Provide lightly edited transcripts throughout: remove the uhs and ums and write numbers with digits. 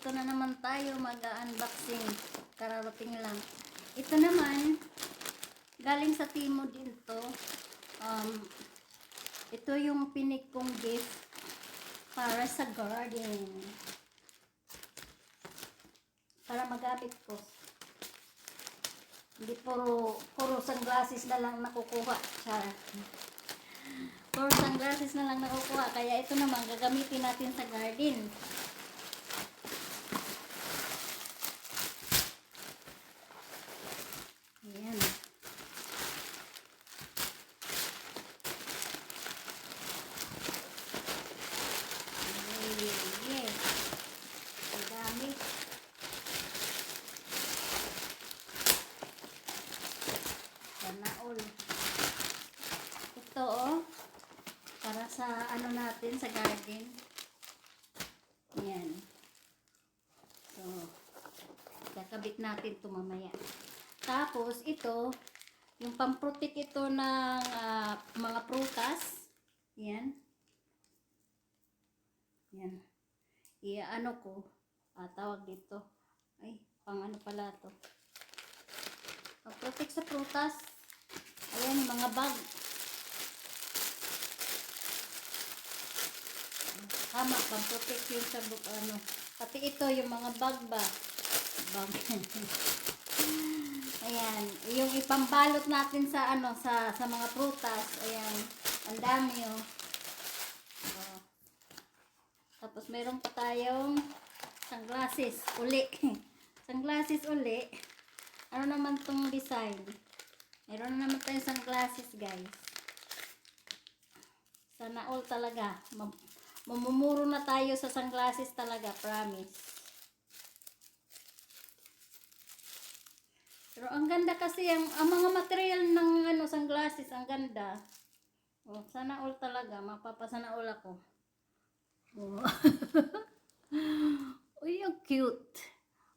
Dito na naman tayo mag-unboxing. Kararating lang. Ito naman, galing sa Timo din to. Ito yung pinik kong gift para sa garden. Para magamit ko. Hindi puro sunglasses na lang nakukuha. Charot. Puro sunglasses na lang nakukuha. Kaya ito naman, gagamitin natin sa garden. Ayan. Yes. Magamit. Sana all. Ito para sa ano natin sa garden. Ayan. So, kakabit natin ito mamaya. Tapos, ito, yung pamprotek ito ng mga prutas. Yan. Yan. Ano ko, tawag dito. Ay, pang ano pala to. Pamprotek sa prutas. Ayan, yung mga bag. Tama, pamprotek yun sa ano. Pati ito, yung mga bag ba. Bag. Ayan, yung ipambalot natin sa ano sa mga prutas. Ayan, ang dami Tapos meron pa tayong sunglasses uli. Sunglasses uli. Ano naman tong design? Meron na naman tayong sunglasses, guys. Sana all talaga. Mamumuro na tayo sa sunglasses talaga, promise. Pero ang ganda kasi ang mga material ng ano sunglasses, ang ganda. Sana all talaga, mapapasana all ako. Uy, ang cute.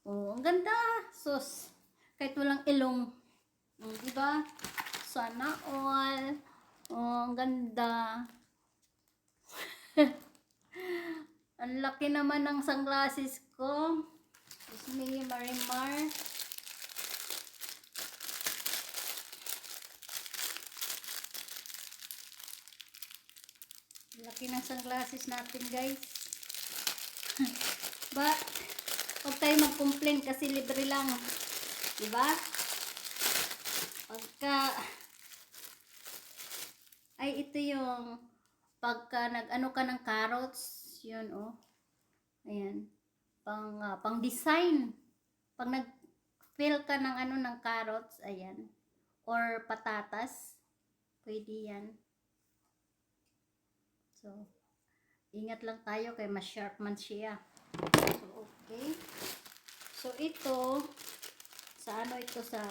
Ang ganda. Sus. Kahit walang ilong. Diba? Sana all. Ang ganda. Ang laki naman ng sunglasses ko. It's me, Marimar. Laki ng sunglasses natin, guys. But, huwag tayo mag-complain kasi libre lang. Diba? Ay, ito yung pagka nag-ano ka ng carrots, yun, Ayan. Pang design. Pag nag-fill ka ng ano ng carrots, ayan. Or patatas, pwede yan. So, ingat lang tayo kay mas sharp man siya. So, okay. So, ito, sa ano ito sa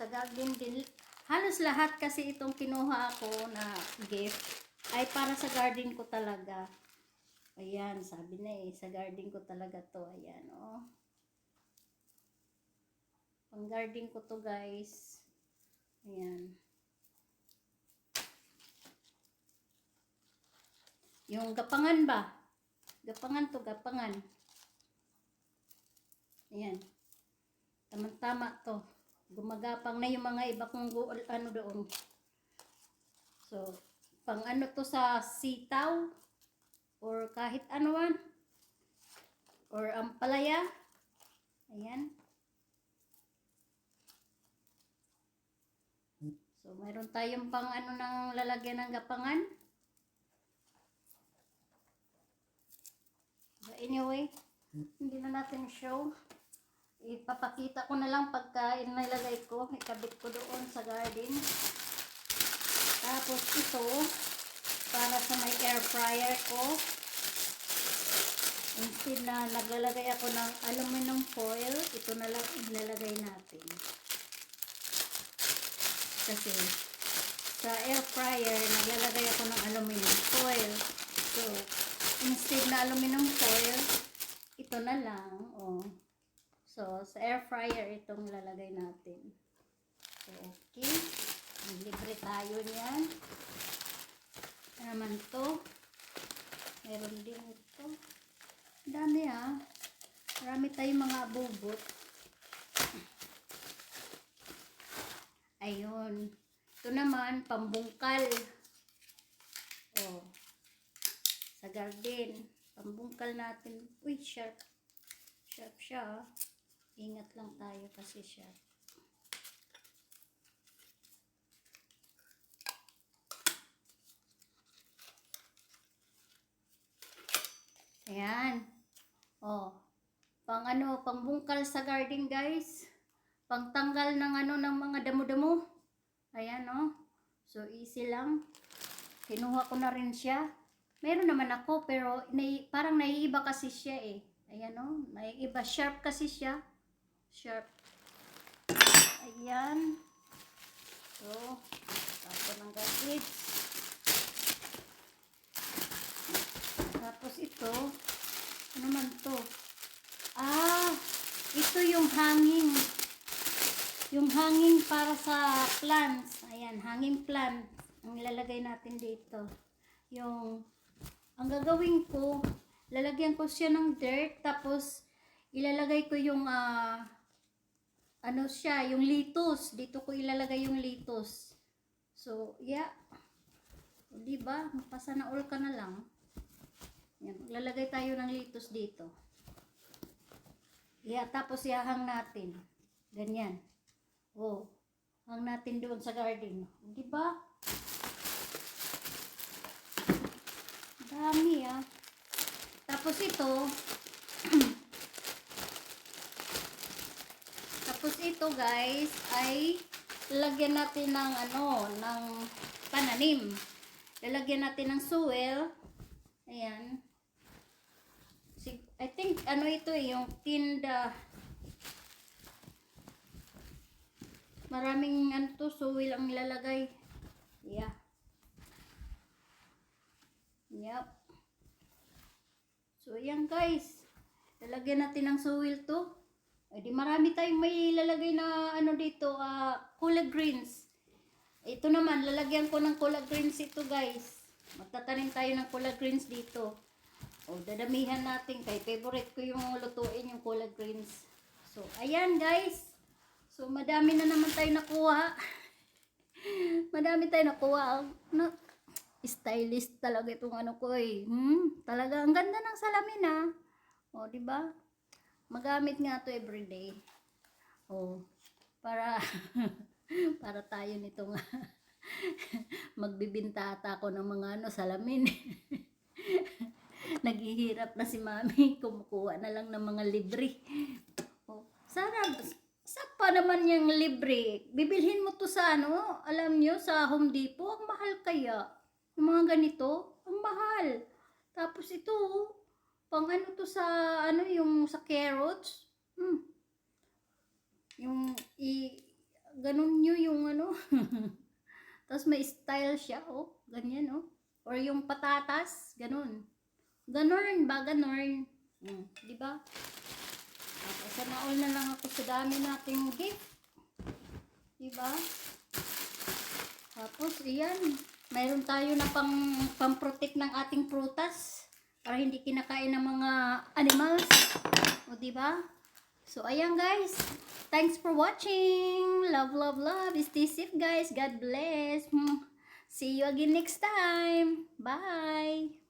garden din. Halos lahat kasi itong kinuha ako na gift ay para sa garden ko talaga. Ayan, sabi na sa garden ko talaga to. Ayan, Pang garden ko to, guys. Ayan. Yung gapangan ba? Gapangan to, gapangan. Ayan. Tama-tama to. Gumagapang na yung mga iba kong ano doon. So, pang ano to sa sitaw or kahit anuan. Or ampalaya. Ayan. So, mayroon tayong pang ano ng lalagyan ng gapangan. But anyway, hindi na natin show. Ipapakita ko na lang pagka inilagay ko, ikabit ko doon sa garden. Tapos ito, para sa may air fryer ko. Instead na naglalagay ako ng aluminum foil, ito na lang ilalagay natin. Kasi sa air fryer, naglalagay ako ng aluminum foil. So, instead na aluminum foil, ito na lang, So, sa air fryer itong lalagay natin. So, okay. Libre tayo niyan. Ano naman to? Meron din ito. Dami Marami tayong mga abubot. Ayun. Ito naman, pambungkal. Oh. Sa garden. Pambungkal natin. Uy, sharp. Sharp siya. Ingat lang tayo kasi sharp. Ayan. Oh. Pangbungkal sa garden, guys. Pangtanggal ng ng mga damo-damo. Ayan, oh. So, easy lang. Kinuha ko na rin siya. Meron naman ako, pero parang naiiba kasi siya eh. Ayan, oh. Naiiba. Sharp kasi siya. Sharp. Ayan. So, tapos ng garbage. Tapos ito, ano man to? Ito yung hanging. Yung hanging para sa plants. Ayan, hanging plant. Ang ilalagay natin dito. Ang gagawin ko, lalagyan ko siya ng dirt, tapos ilalagay ko yung, yung litos. Dito ko ilalagay yung litos. So, yeah. Diba? Magpasa na all ka na lang. Yan, lalagay tayo ng litos dito. Yeah, tapos ihang natin. Ganyan. Oh, hang natin doon sa garden. Di ba? Dami ah. Tapos ito, guys, ay lalagyan natin ng ng pananim. Lalagyan natin ng soil. Ayan. I think ito yung tinda. Maraming soil ang ilalagay. Yeah. Yep. So ayan guys. Lalagyan natin ng soil to. Di marami tayong may ilalagay na dito, collard greens. Ito naman, lalagyan ko ng collard greens ito guys. Magtatanim tayo ng collard greens dito. O, dadamihan natin. Kay favorite ko yung lutuin yung collard greens. So, ayan guys. So, madami na naman tayo nakuha. Madami tayo nakuha. Stylist talaga itong ko eh. Talaga, ang ganda ng salamin ah. O, diba? Magamit nga to everyday. O, para para tayo nitong magbibintata ako ng mga salamin. Naghihirap na si mami, kumukuha na lang ng mga libre. Oh, sana pa naman yung libre. Bibilhin mo to sa alam nyo, sa Home Depot, ang mahal kaya. Yung mga ganito, ang mahal. Tapos ito, pang to sa, yung sa carrots. Ganun nyo yung Tapos may style siya, oh, ganyan, oh. Or yung patatas, ganun. Ganon ba? Ganon. Di ba? Sana all na lang ako sa dami nating gift. Di ba? Tapos, iyan. Mayroon tayo na pang-protect ng ating prutas para hindi kinakain ng mga animals. O, di ba? So, ayan guys. Thanks for watching. Love, love, love. Stay safe guys. God bless. See you again next time. Bye.